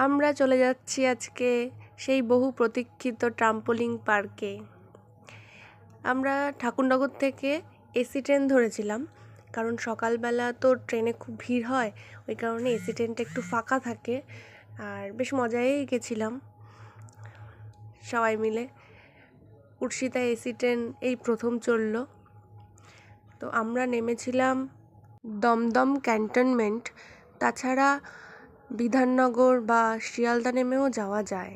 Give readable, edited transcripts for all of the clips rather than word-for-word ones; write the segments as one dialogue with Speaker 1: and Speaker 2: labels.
Speaker 1: আমরা চলে যাচ্ছি আজকে সেই বহু প্রতীক্ষিত ট্রাম্পোলিন পার্কে। আমরা ঠাকুরনগর থেকে এসি ট্রেন ধরেছিলাম, কারণ সকালবেলা তো ট্রেনে খুব ভিড় হয়, ওই কারণে এসি ট্রেনটা একটু ফাঁকা থাকে। আর বেশ মজাই গেছিলাম সবাই মিলে। উর্ষিতা এসি ট্রেন এই প্রথম চললো। তো আমরা নেমেছিলাম দমদম ক্যান্টনমেন্ট, তাছাড়া বিধাননগর বা শিয়ালদা নেমেও যাওয়া যায়।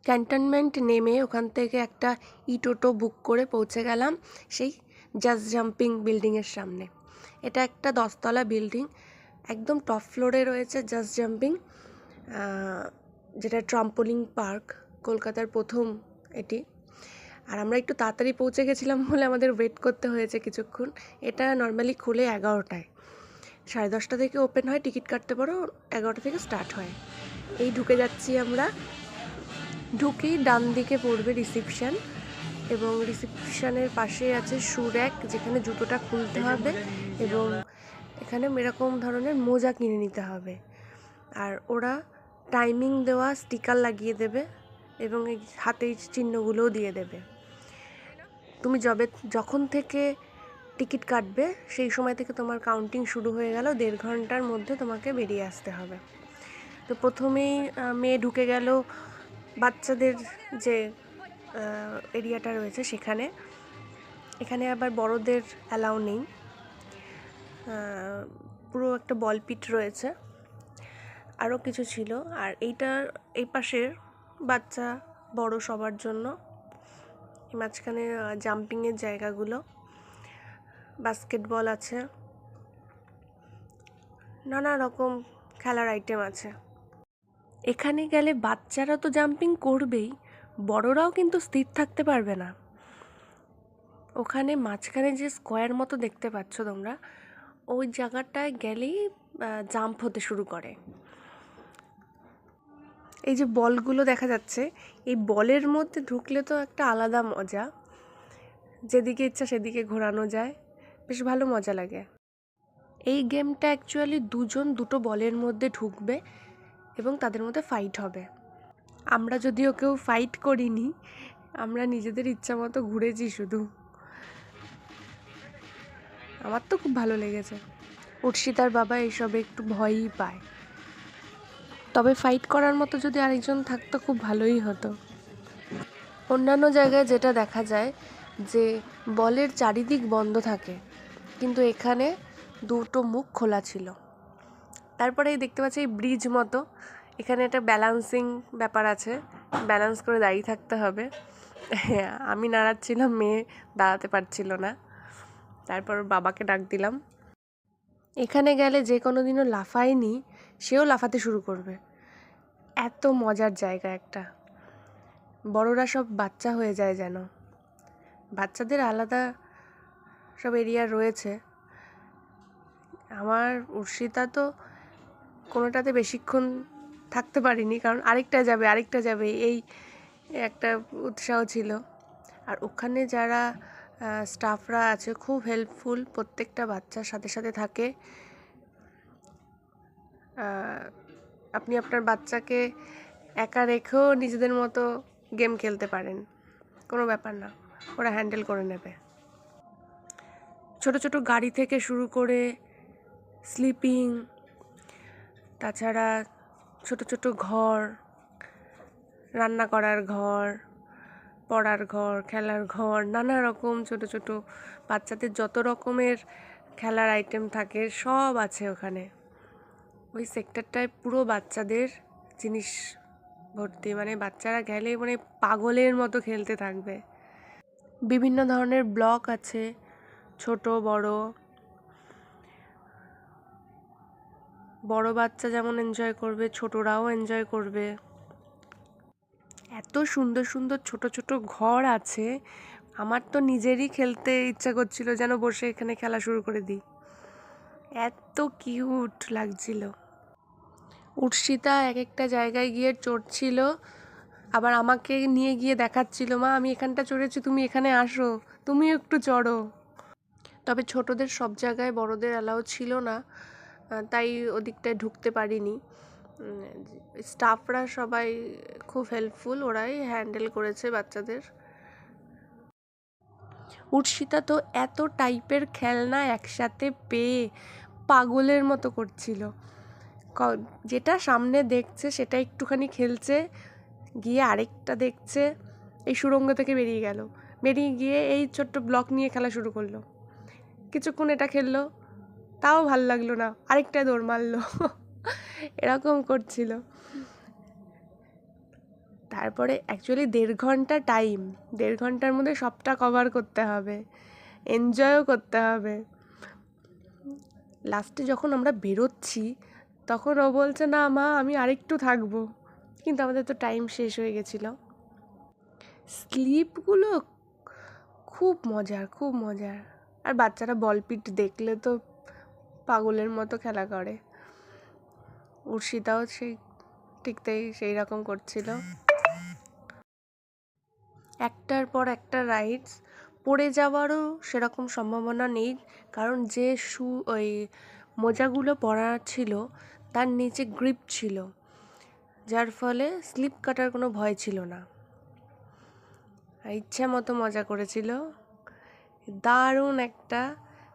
Speaker 1: ক্যান্টনমেন্ট নেমে ওখান থেকে একটা টোটো বুক করে পৌঁছে গেলাম সেই জাস্ট জাম্পিং বিল্ডিংয়ের সামনে। এটা একটা 10তলা বিল্ডিং, একদম টপ ফ্লোরে রয়েছে জাস্ট জাম্পিং, যেটা ট্রাম্পোলিন পার্ক, কলকাতার প্রথম এটি। আর আমরা একটু তাড়াতাড়ি পৌঁছে গেছিলাম বলে আমাদের ওয়েট করতে হয়েছে কিছুক্ষণ। এটা নর্মালি খুলে 11টায়, 10:30 থেকে ওপেন হয়, টিকিট কাটতে পারো, 11টা থেকে স্টার্ট হয়। এই ঢুকে যাচ্ছি আমরা। ঢুকেই ডান দিকে পড়বে রিসেপশন, এবং রিসেপশনের পাশে আছে শু র্যাক, যেখানে জুতোটা খুলতে হবে এবং এখানে এরকম ধরনের মোজা কিনে নিতে হবে। আর ওরা টাইমিং দেওয়া স্টিকার লাগিয়ে দেবে এবং এই হাতের চিহ্নগুলোও দিয়ে দেবে। তুমি যখন থেকে টিকিট কাটবে সেই সময় থেকে তোমার কাউন্টিং শুরু হয়ে গেল, 1.5 ঘন্টার মধ্যে তোমাকে বেরিয়ে আসতে হবে। তো প্রথমেই মেয়ে ঢুকে গেল বাচ্চাদের যে এরিয়াটা রয়েছে সেখানে। এখানে আবার বড়দের অ্যালাউ নেই। পুরো একটা বল পিট রয়েছে, আরও কিছু ছিল। আর এই পাশের বাচ্চা বড় সবার জন্য মাঝখানে জাম্পিংয়ের জায়গাগুলো, বাস্কেটবল আছে, নানা রকম খেলার আইটেম আছে। এখানে গেলে বাচ্চারা তো জাম্পিং করবেই, বড়রাও কিন্তু স্থির থাকতে পারবে না। ওখানে মাঝখানে যে স্কোয়ার মতো দেখতে পাচ্ছ তোমরা, ওই জায়গাটায় গেলেই জাম্প হতে শুরু করে। এই যে বলগুলো দেখা যাচ্ছে, এই বলের মধ্যে ঢুকলে তো একটা আলাদা মজা, যেদিকে ইচ্ছা সেদিকে ঘোরানো যায়, বেশ ভালো মজা লাগে। এই গেমটা অ্যাকচুয়ালি দুটো বলের মধ্যে ঢুকবে এবং তাদের মধ্যে ফাইট হবে। আমরা যদিও কেউ ফাইট করিনি, আমরা নিজেদের ইচ্ছা মতো ঘুরেছি শুধু। আমার তো খুব ভালো লেগেছে। উর্ষিতার বাবা এইসবে একটু ভয়ই পায়, তবে ফাইট করার মতো যদি আরেকজন থাকতো খুব ভালোই হতো। অন্যান্য জায়গায় যেটা দেখা যায় যে বলের চারিদিক বন্ধ থাকে, কিন্তু এখানে দুটো মুখ খোলা ছিল। তারপরে দেখতে পাচ্ছি এই ব্রিজ মতো, এখানে একটা ব্যালান্সিং ব্যাপার আছে, ব্যালেন্স করে দাঁড়িয়ে থাকতে হবে। আমি নাড়াচ্ছিলাম, মেয়ে দাঁড়াতে পারছিল না, তারপর বাবাকে ডাক দিলাম। এখানে গেলে যে কোনো দিনও লাফায়নি সেও লাফাতে শুরু করবে, এত মজার জায়গা একটা। বড়রা সব বাচ্চা হয়ে যায় যেন। বাচ্চাদের আলাদা সব এরিয়া রয়েছে। আমার উর্ষিতা তো কোনোটাতে বেশিক্ষণ থাকতে পারিনি, কারণ আরেকটা যাবে এই একটা উৎসাহ ছিল। আর ওখানে যারা স্টাফরা আছে খুব হেল্পফুল, প্রত্যেকটা বাচ্চার সাথে সাথে থাকে। আপনি আপনার বাচ্চাকে একা রেখেও নিজেদের মতো গেম খেলতে পারেন, কোনো ব্যাপার না, ওরা হ্যান্ডেল করে নেবে। ছোট ছোট গাড়ি থেকে শুরু করে স্লিপিং, তাছাড়া ছোট ছোট ঘর, রান্না করার ঘর, পড়ার ঘর, খেলার ঘর, নানা রকম ছোট ছোট বাচ্চাদের যত রকমের খেলার আইটেম থাকে সব আছে ওখানে। ওই সেক্টরটায় পুরো বাচ্চাদের জিনিস ভর্তি, মানে বাচ্চারা গেলে মানে পাগলের মতো খেলতে থাকবে। বিভিন্ন ধরনের ব্লক আছে, ছোট বড়। বড় বাচ্চা যেমন এনজয় করবে, ছোটরাও এনজয় করবে। এত সুন্দর সুন্দর ছোট ছোট ঘর আছে, আমার তো নিজেরই খেলতে ইচ্ছা করছিল, যেন বসে এখানে খেলা শুরু করে দিই, এত কিউট লাগছিল। উর্ষিতা এক একটা জায়গায় গিয়ে চড়ছিল, আবার আমাকে নিয়ে গিয়ে দেখাচ্ছিল, মা আমি এখানটা চড়েছি, তুমি এখানে আসো, তুমিও একটু চড়ো। তবে ছোটদের সব জায়গায় বড়দের অ্যালাউ ছিল না, তাই ওদিকটায় ঢুকতে পারিনি। স্টাফরা সবাই খুব হেল্পফুল, ওরাই হ্যান্ডেল করেছে বাচ্চাদের। উর্ষিতা তো এত টাইপের খেলনা একসাথে পেয়ে পাগলের মতো করছিল। যেটা সামনে দেখছে সেটা একটুখানি খেলছে, গিয়ে আরেকটা দেখছে, এই সুড়ঙ্গ থেকে বেরিয়ে গেল, বেরিয়ে গিয়ে এই ছোট্ট ব্লক নিয়ে খেলা শুরু করলো। কিছুক্ষণ এটা খেললো, তাও ভাল লাগলো না, আরেকটা দৌড় মারলো। এরকম করছিল। তারপরে অ্যাকচুয়ালি 1.5 ঘন্টা টাইম, 1.5 ঘন্টার মধ্যে সবটা কভার করতে হবে, এনজয়ও করতে হবে। লাস্টে যখন আমরা বেরোচ্ছি তখন ও বলছে, না মা আমি আরেকটু থাকবো, কিন্তু আমাদের তো টাইম শেষ হয়ে গেছিলো। স্লিপগুলো খুব মজার, খুব মজার। আর বাচ্চারা বলপিট দেখলে তো পাগলের মতো খেলা করে। উর্ষিতাও ঠিক সেই রকম করছিল। একটার পর একটা রাইডস, পড়ে যাওয়ারও সেরকম সম্ভাবনা নেই, কারণ যে ওই মোজাগুলো পরা ছিল তার নিচে গ্রিপ ছিল, যার ফলে স্লিপ কাটার কোনো ভয় ছিল না। ইচ্ছা মতো মজা করেছিল। দারুণ একটা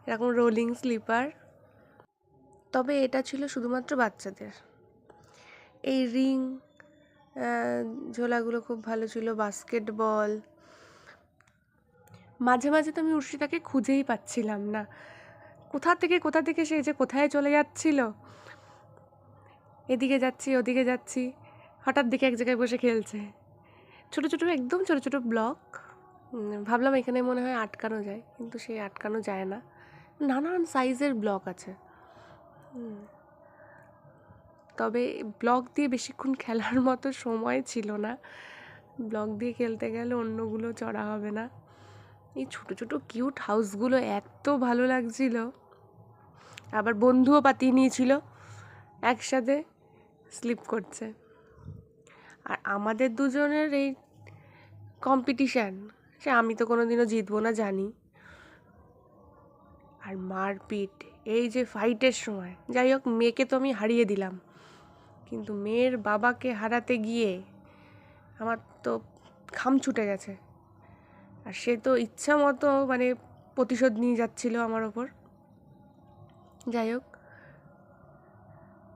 Speaker 1: এরকম রোলিং স্লিপার। তবে এটা ছিল শুধুমাত্র বাচ্চাদের। এই রিং ঝোলাগুলো খুব ভালো ছিল, বাস্কেটবল। মাঝে মাঝে তো আমি উর্ষিতাকে খুঁজেই পাচ্ছিলাম না, কোথা থেকে সে যে কোথায় চলে যাচ্ছিল। এদিকে যাচ্ছি ওদিকে যাচ্ছি, হঠাৎ দিকে এক জায়গায় বসে খেলছে। ছোট ছোট, একদম ছোট ছোট ব্লক। ভাবলাম এখানে মনে হয় আটকানো যায়, কিন্তু সেই আটকানো যায় না, নানান সাইজের ব্লক আছে। তবে ব্লক দিয়ে বেশিক্ষণ খেলার মতো সময় ছিল না, ব্লক দিয়ে খেলতে গেলে অন্যগুলো চড়া হবে না। এই ছোটো ছোটো কিউট হাউসগুলো এত ভালো লাগছিল। আবার বন্ধুও পাতিয়ে নিয়েছিল, একসাথে স্লিপ করছে। আর আমাদের দুজনের এই কম্পিটিশান, সে আমি তো কোনো দিনও জিতবো না জানি। আর মারপিট, এই যে ফাইটের সময়, যাই হোক মেয়েকে তো আমি হারিয়ে দিলাম, কিন্তু মেয়ের বাবাকে হারাতে গিয়ে আমার তো ঘাম ছুটে গেছে। আর সে তো ইচ্ছা মতো মানে প্রতিশোধ নিয়ে যাচ্ছিল আমার ওপর। যাই হোক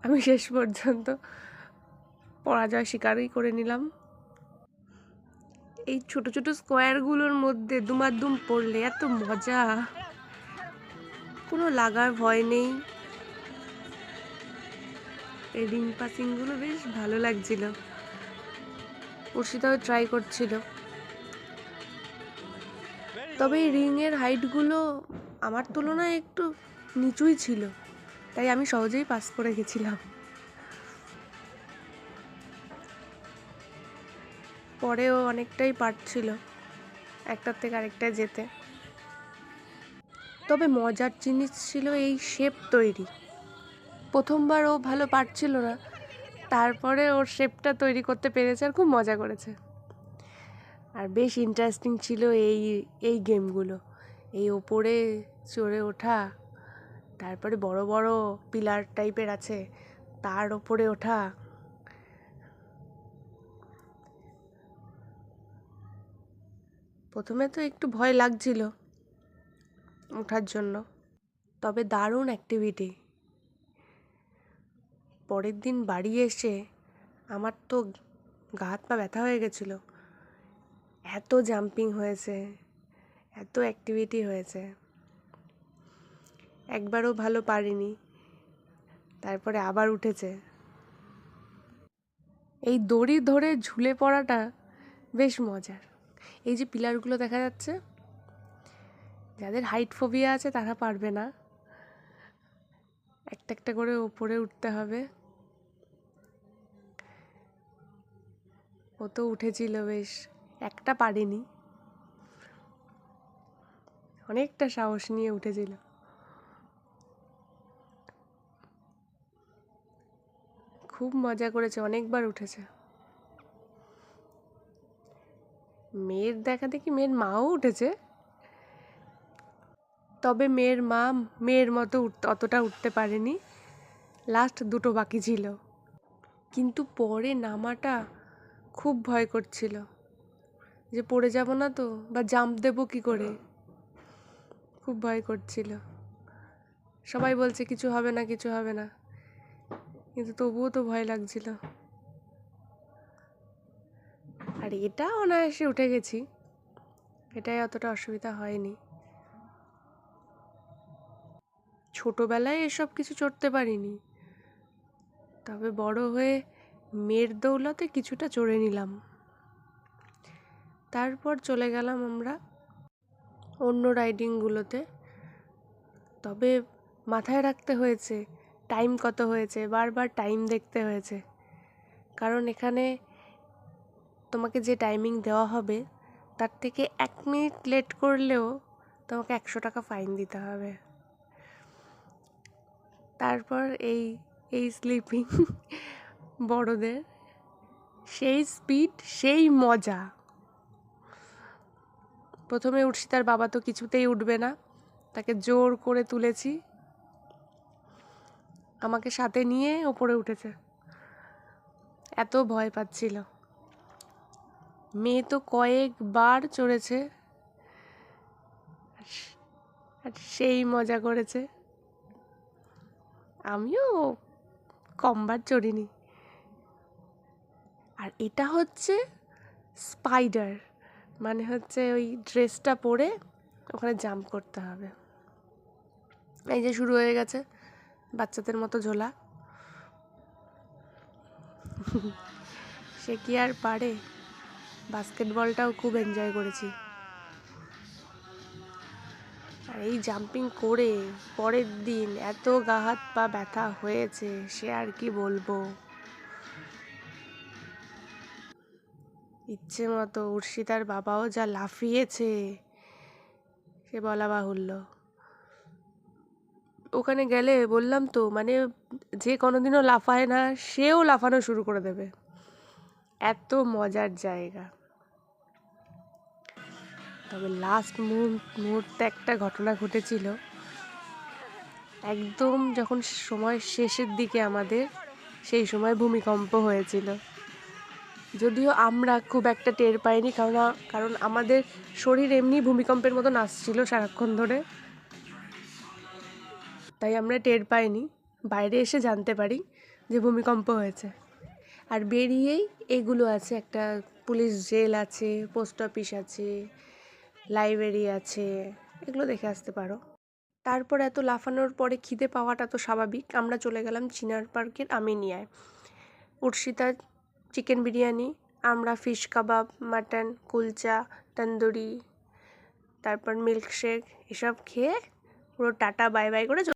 Speaker 1: আমি শেষ পর্যন্ত পরাজয় স্বীকারই করে নিলাম। এই ছোট ছোট স্কোয়ারগুলোর মধ্যে দুমাদুম পড়লে এত মজা, কোনো লাগার ভয় নেই। এই রিং পাসিংগুলো বেশ ভালো লাগছিল, উর্ষিতাও ট্রাই করছিল। তবে এই রিংয়ের হাইটগুলো আমার তুলনায় একটু নিচুই ছিল, তাই আমি সহজেই পাস করে গেছিলাম। পরেও অনেকটাই পারছিল একটার থেকে আরেকটায় যেতে। তবে মজার জিনিস ছিল এই শেপ তৈরি। প্রথমবার ও ভালো পারছিল না, তারপরে ওর শেপটা তৈরি করতে পেরেছে আর খুব মজা করেছে। আর বেশ ইন্টারেস্টিং ছিল এই গেমগুলো, এই ওপরে চড়ে ওঠা, তারপরে বড় বড় পিলার টাইপের আছে তার ওপরে ওঠা। প্রথমে তো একটু ভয় লাগছিল ওঠার জন্য, তবে দারুণ অ্যাক্টিভিটি। পরের দিন বাড়ি এসে আমার তো গা হাত পা ব্যথা হয়ে গেছিলো, এত জাম্পিং হয়েছে, এত অ্যাক্টিভিটি হয়েছে। একবারও ভালো পারিনি, তারপরে আবার উঠেছে। এই দড়ি ধরে ঝুলে পড়াটা বেশ মজার। এই যে পিলারগুলো দেখা যাচ্ছে, যাদের হাইট ফোবিয়া আছে তারা পারবে না, একটা একটা করে ওপরে উঠতে হবে। ও তো উঠেছিল বেশ, একটা পারেনি, অনেকটা সাহস নিয়ে উঠেছিল। খুব মজা করেছে, অনেকবার উঠেছে। মেয়ের দেখা দেখি মেয়ের মাও উঠেছে, তবে মেয়ের মা মেয়ের মতো অতটা উঠতে পারেনি, লাস্ট দুটো বাকি ছিল। কিন্তু পরে নামাটা খুব ভয় করছিল যে পড়ে যাব না তো, বা জাম্প দেবো কি করে, খুব ভয় করছিল। সবাই বলছে কিছু হবে না কিছু হবে না, কিন্তু তবুও তো ভয় লাগছিল। আর এটা অনায়াসে উঠে গেছি, এটাই অতটা অসুবিধা হয়নি। ছোটবেলায় এসব কিছু চড়তে পারিনি, তবে বড় হয়ে মেয়ের দৌলতে কিছুটা চড়ে নিলাম। তারপর চলে গেলাম আমরা অন্য রাইডিংগুলোতে। তবে মাথায় রাখতে হয়েছে টাইম কত হয়েছে, বারবার টাইম দেখতে হয়েছে, কারণ এখানে তোমাকে যে টাইমিং দেওয়া হবে তার থেকে 1 মিনিট লেট করলেও তোমাকে 100 টাকা ফাইন দিতে হবে। তারপর এই এই স্লিপিং বড়দের সেই স্পিড সেই মজা। প্রথমে উঠছি, তার বাবা তো কিছুতেই উঠবে না, তাকে জোর করে তুলেছি, আমাকে সাথে নিয়ে ওপরে উঠেছে, এত ভয় পাচ্ছিল। মেয়ে তো কয়েকবার চড়েছে আর সেই মজা করেছে, আমিও কমবার চড়িনি। আর এটা হচ্ছে স্পাইডার, মানে হচ্ছে ওই ড্রেসটা পরে ওখানে জাম্প করতে হবে। এই যে শুরু হয়ে গেছে বাচ্চাদের মতো ঝোলা। সে কি আর পারে, বাস্কেটবলটাও খুব এনজয় করেছি। আর এই জাম্পিং করে পরের দিন এত গা হাত পা ব্যথা হয়েছে সে আর কি বলবো। ইচ্ছে মতো উর্ষিতার বাবাও যা লাফিয়েছে সে বলা বাহুল্য। ওখানে গেলে বললাম তো, মানে যে কোনোদিনও লাফায় না সেও লাফানো শুরু করে দেবে, এত মজার জায়গা। তবে লাস্ট মুহূর্তে একটা ঘটনা ঘটেছিল, একদম যখন সময় শেষের দিকে আমাদের, সেই সময় ভূমিকম্প হয়েছিল। যদিও আমরা খুব একটা টের পাইনি, কারণ আমাদের শরীর এমনি ভূমিকম্পের মতো নাচছিল সারাক্ষণ ধরে, তাই আমরা টের পাইনি। বাইরে এসে জানতে পারি যে ভূমিকম্প হয়েছে। আর বেরিয়েই এগুলো আছে, একটা পুলিশ জেল আছে, পোস্ট অফিস আছে, লাইব্রেরি আছে, এগুলো দেখে আসতে পারো। তারপর এত লাফানোর পরে খিদে পাওয়াটা তো স্বাভাবিক। আমরা চলে গেলাম চিনার পার্কের আমিনিয়ায়। উর্ষিতা চিকেন বিরিয়ানি, আমরা ফিশ কাবাব, মাটন, কুলচা, তন্দুরি, তারপর মিল্কশেক, এসব খেয়ে পুরো টাটা বাই বাই করে